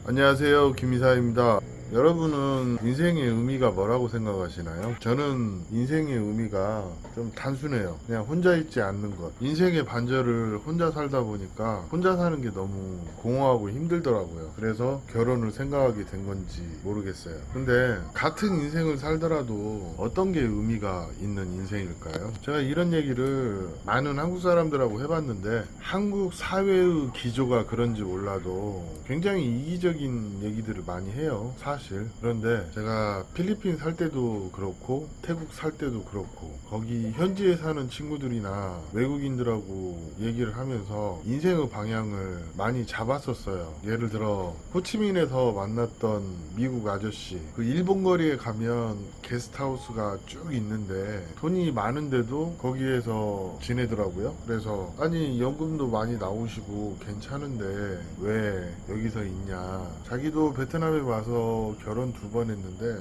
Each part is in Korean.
안녕하세요, 김이사입니다. 여러분은 인생의 의미가 뭐라고 생각하시나요? 저는 인생의 의미가 좀 단순해요. 그냥 혼자 있지 않는 것. 인생의 반절을 혼자 살다 보니까 혼자 사는 게 너무 공허하고 힘들더라고요. 그래서 결혼을 생각하게 된 건지 모르겠어요. 근데 같은 인생을 살더라도 어떤 게 의미가 있는 인생일까요? 제가 이런 얘기를 많은 한국 사람들하고 해봤는데 한국 사회의 기조가 그런지 몰라도 굉장히 이기적인 얘기들을 많이 해요. 사실. 그런데 제가 필리핀 살 때도 그렇고 태국 살 때도 그렇고 거기 현지에 사는 친구들이나 외국인들하고 얘기를 하면서 인생의 방향을 많이 잡았었어요. 예를 들어 호치민에서 만났던 미국 아저씨, 그 일본 거리에 가면 게스트하우스가 쭉 있는데 돈이 많은데도 거기에서 지내더라고요. 그래서 아니 연금도 많이 나오시고 괜찮은데 왜 여기서 있냐. 자기도 베트남에 와서 결혼 2번 했는데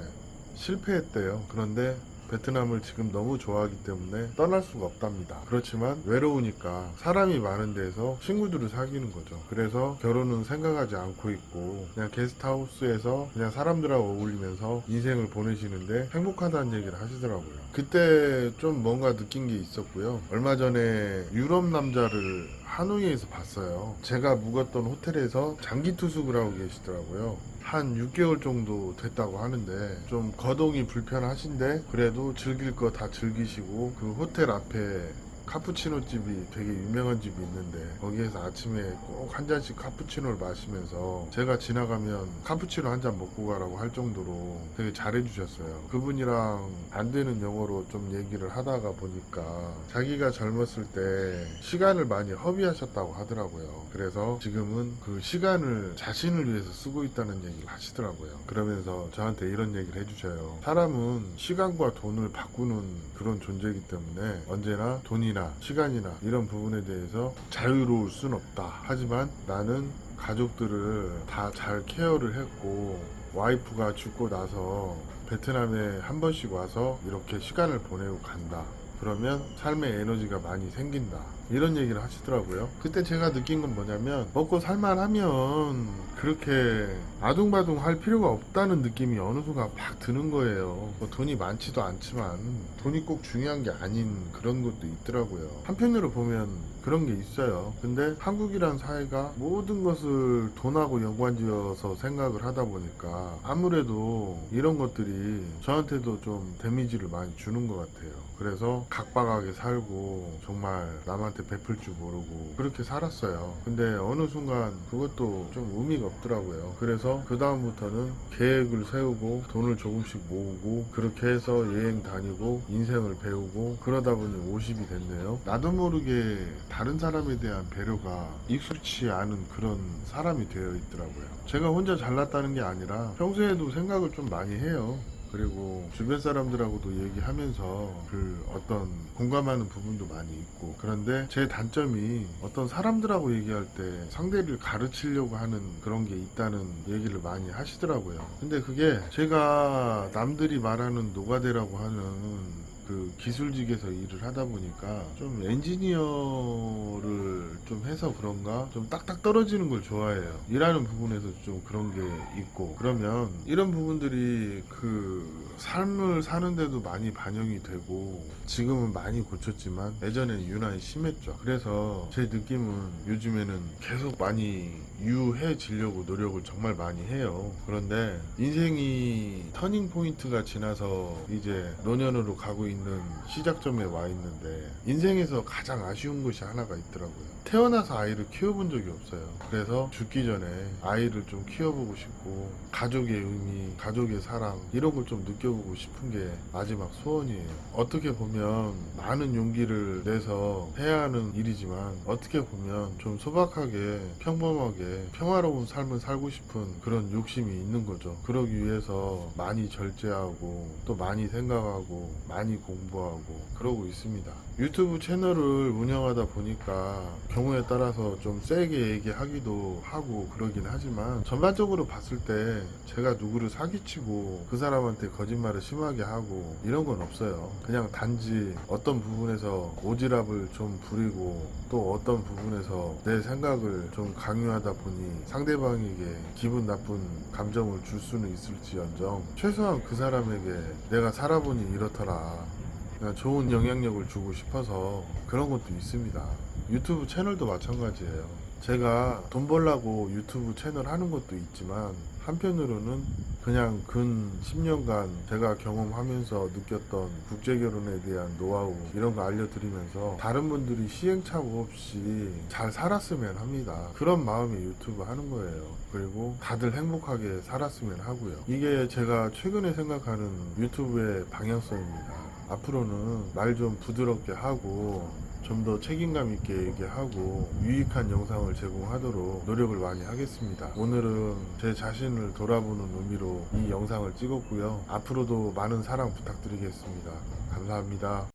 실패했대요. 그런데 베트남을 지금 너무 좋아하기 때문에 떠날 수가 없답니다. 그렇지만 외로우니까 사람이 많은 데서 친구들을 사귀는 거죠. 그래서 결혼은 생각하지 않고 있고 그냥 게스트하우스에서 그냥 사람들하고 어울리면서 인생을 보내시는데 행복하다는 얘기를 하시더라고요. 그때 좀 뭔가 느낀 게 있었고요. 얼마 전에 유럽 남자를 하노이에서 봤어요. 제가 묵었던 호텔에서 장기 투숙을 하고 계시더라고요. 한 6개월 정도 됐다고 하는데 좀 거동이 불편하신데 그래도 즐길 거 다 즐기시고 그 호텔 앞에 카푸치노 집이 되게 유명한 집이 있는데 거기에서 아침에 꼭 한 잔씩 카푸치노를 마시면서 제가 지나가면 카푸치노 한 잔 먹고 가라고 할 정도로 되게 잘해주셨어요. 그분이랑 안 되는 영어로 좀 얘기를 하다가 보니까 자기가 젊었을 때 시간을 많이 허비하셨다고 하더라고요. 그래서 지금은 그 시간을 자신을 위해서 쓰고 있다는 얘기를 하시더라고요. 그러면서 저한테 이런 얘기를 해주셔요. 사람은 시간과 돈을 바꾸는 그런 존재이기 때문에 언제나 돈이나 시간이나 이런 부분에 대해서 자유로울 순 없다. 하지만 나는 가족들을 다 잘 케어를 했고 와이프가 죽고 나서 베트남에 한 번씩 와서 이렇게 시간을 보내고 간다. 그러면 삶의 에너지가 많이 생긴다. 이런 얘기를 하시더라고요. 그때 제가 느낀 건 뭐냐면 먹고 살만하면 그렇게 아둥바둥 할 필요가 없다는 느낌이 어느 순간 팍 드는 거예요. 뭐 돈이 많지도 않지만 돈이 꼭 중요한 게 아닌 그런 것도 있더라고요. 한편으로 보면 그런 게 있어요. 근데 한국이란 사회가 모든 것을 돈하고 연관지어서 생각을 하다 보니까 아무래도 이런 것들이 저한테도 좀 데미지를 많이 주는 것 같아요. 그래서 각박하게 살고 정말 남한테 베풀 줄 모르고 그렇게 살았어요. 근데 어느 순간 그것도 좀 의미가 없더라고요. 그래서 그 다음부터는 계획을 세우고 돈을 조금씩 모으고 그렇게 해서 여행 다니고 인생을 배우고 그러다 보니 50이 됐네요. 나도 모르게 다른 사람에 대한 배려가 익숙치 않은 그런 사람이 되어 있더라고요. 제가 혼자 잘났다는 게 아니라 평소에도 생각을 좀 많이 해요. 그리고 주변 사람들하고도 얘기하면서 그 어떤 공감하는 부분도 많이 있고 그런데 제 단점이 어떤 사람들하고 얘기할 때 상대를 가르치려고 하는 그런 게 있다는 얘기를 많이 하시더라고요. 근데 그게 제가 남들이 말하는 노가대라고 하는 그 기술직에서 일을 하다 보니까 좀 엔지니어를 좀 해서 그런가 좀 딱딱 떨어지는 걸 좋아해요. 일하는 부분에서 좀 그런 게 있고 그러면 이런 부분들이 그 삶을 사는데도 많이 반영이 되고 지금은 많이 고쳤지만 예전에는 유난히 심했죠. 그래서 제 느낌은 요즘에는 계속 많이 유해지려고 노력을 정말 많이 해요. 그런데 인생이 터닝 포인트가 지나서 이제 노년으로 가고 있는 시작점에 와 있는데 인생에서 가장 아쉬운 것이 하나가 있더라고요. 태어나서 아이를 키워본 적이 없어요. 그래서 죽기 전에 아이를 좀 키워보고 싶고 가족의 의미, 가족의 사랑 이런 걸 좀 느껴보고 싶은 게 마지막 소원이에요. 어떻게 보면 많은 용기를 내서 해야 하는 일이지만 어떻게 보면 좀 소박하게 평범하게 평화로운 삶을 살고 싶은 그런 욕심이 있는 거죠. 그러기 위해서 많이 절제하고 또 많이 생각하고 많이 공부하고 그러고 있습니다. 유튜브 채널을 운영하다 보니까 경우에 따라서 좀 세게 얘기하기도 하고 그러긴 하지만 전반적으로 봤을 때 제가 누구를 사기치고 그 사람한테 거짓말을 심하게 하고 이런 건 없어요. 그냥 단지 어떤 부분에서 오지랖을 좀 부리고 또 어떤 부분에서 내 생각을 좀 강요하다 보니 상대방에게 기분 나쁜 감정을 줄 수는 있을지언정 최소한 그 사람에게 내가 살아보니 이렇더라, 그냥 좋은 영향력을 주고 싶어서 그런 것도 있습니다. 유튜브 채널도 마찬가지예요. 제가 돈 벌라고 유튜브 채널 하는 것도 있지만 한편으로는 그냥 근 10년간 제가 경험하면서 느꼈던 국제결혼에 대한 노하우 이런 거 알려드리면서 다른 분들이 시행착오 없이 잘 살았으면 합니다. 그런 마음에 유튜브 하는 거예요. 그리고 다들 행복하게 살았으면 하고요. 이게 제가 최근에 생각하는 유튜브의 방향성입니다. 앞으로는 말 좀 부드럽게 하고 좀 더 책임감 있게 얘기하고 유익한 영상을 제공하도록 노력을 많이 하겠습니다. 오늘은 제 자신을 돌아보는 의미로 이 영상을 찍었고요. 앞으로도 많은 사랑 부탁드리겠습니다. 감사합니다.